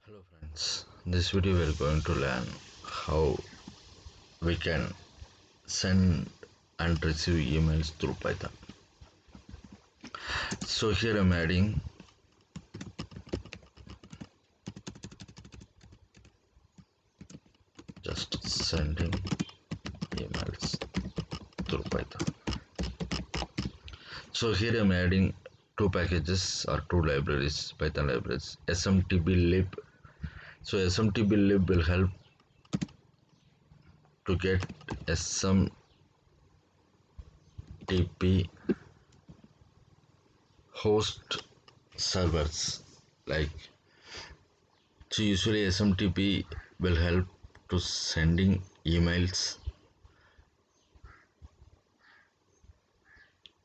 Hello friends, this video we are going to learn how we can send and receive emails through Python. So here I'm adding just sending emails through Python. So here I'm adding two packages or two libraries, Python libraries, smtblib. So smtblib will help to get smtp host servers. So usually SMTP will help to sending emails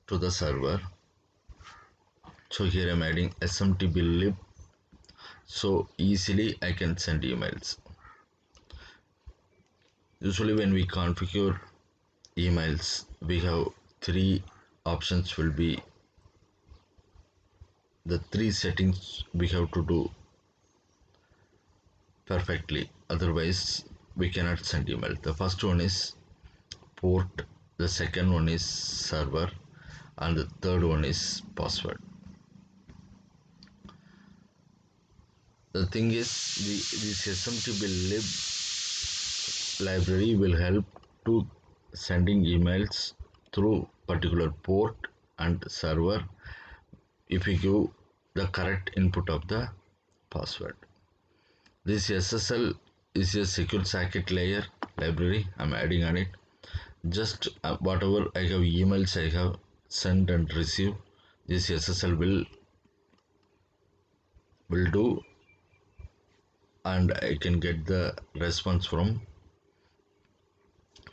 to the server. So here I'm adding SMTP lib, so easily I can send emails. Usually when we configure emails, we have three options will be the three settings we have to do perfectly, otherwise we cannot send email. The first one is port, the second one is server, and the third one is password. The thing is, this SMTP lib library will help to sending emails through particular port and server if we give the correct input of the password. This SSL is a secure socket layer library I'm adding on it. Just whatever I have emails I have sent and receive, this SSL will do, and I can get the response from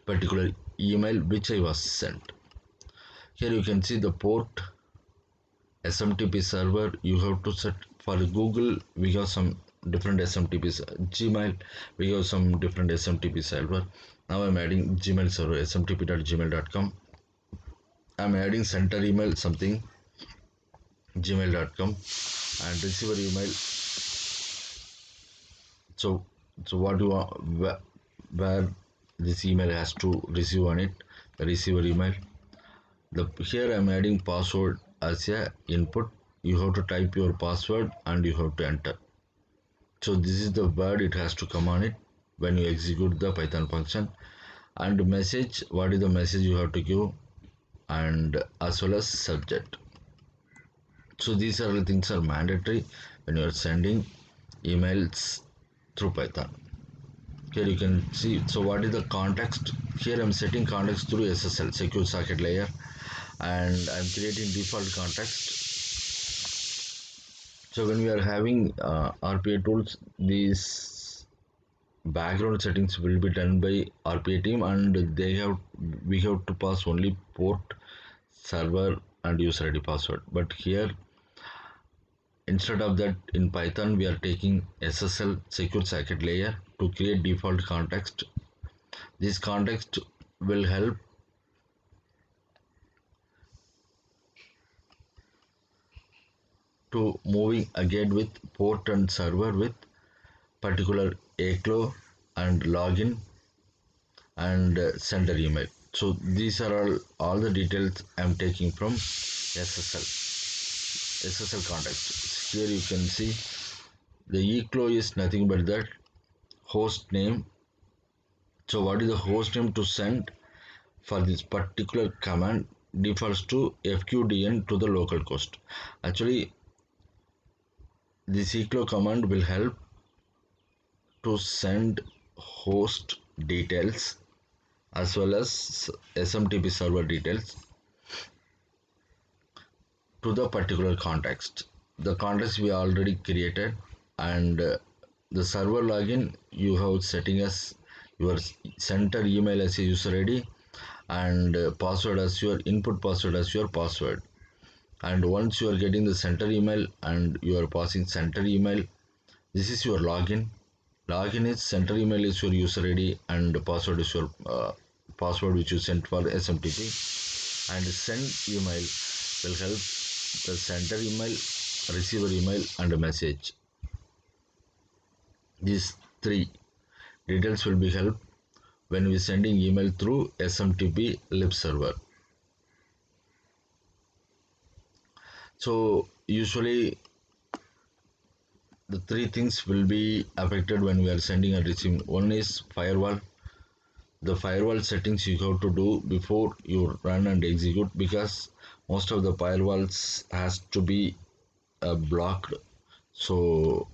particular email which I was sent. Here you can see the port, SMTP server. You have to set for Google. We have some different SMTPs. Gmail, we have some different SMTP server. Now I'm adding Gmail server, smtp.gmail.com. I'm adding center email something gmail.com and receiver email. So what do you want, where this email has to receive on it, the receiver email. Here I'm adding password as a input. You have to type your password and you have to enter. So this is the word it has to come on it when you execute the Python function. And message, what is the message you have to give, and as well as subject. So these are the things are mandatory when you are sending emails through Python. Here you can see, so what is the context? Here I'm setting context through SSL, secure socket layer, and I'm creating default context. So when we are having RPA tools, these background settings will be done by RPA team, and we have to pass only port, server, and user ID password. But here, instead of that, in Python we are taking SSL, secure socket layer, to create default context. This context will help to moving again with port and server with particular ACLO and login and sender email. So these are all the details I'm taking from SSL context. Here you can see the ECLO is nothing but that host name. So what is the host name to send for this particular command defaults to FQDN to the localhost. Actually, this ECLO command will help to send host details as well as SMTP server details to the particular context. The context we already created, and the server login you have setting as your center email as a user ID, and password as your input password as your password. And once you are getting the center email and you are passing center email, this is your login. Login is center email is your user ID and password is your password which you sent for SMTP, and send email will help the sender email, receiver email, and a message. These three details will be help when we sending email through SMTP lib server. So usually the three things will be affected when we are sending and receiving. One is firewall. The firewall settings you have to do before you run and execute, because most of the firewalls has to be blocked. So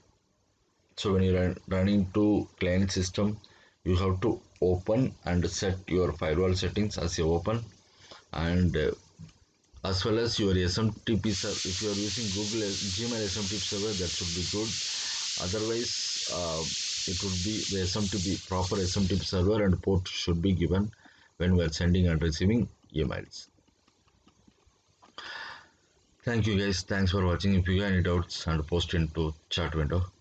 so when you running to client system, you have to open and set your firewall settings as a open, and as well as your SMTP server. If you are using Google Gmail SMTP server, that should be good. Otherwise, it would be the SMTP proper SMTP server and port should be given when we are sending and receiving emails. Thank you guys. Thanks for watching. If you have any doubts, and post into chat window.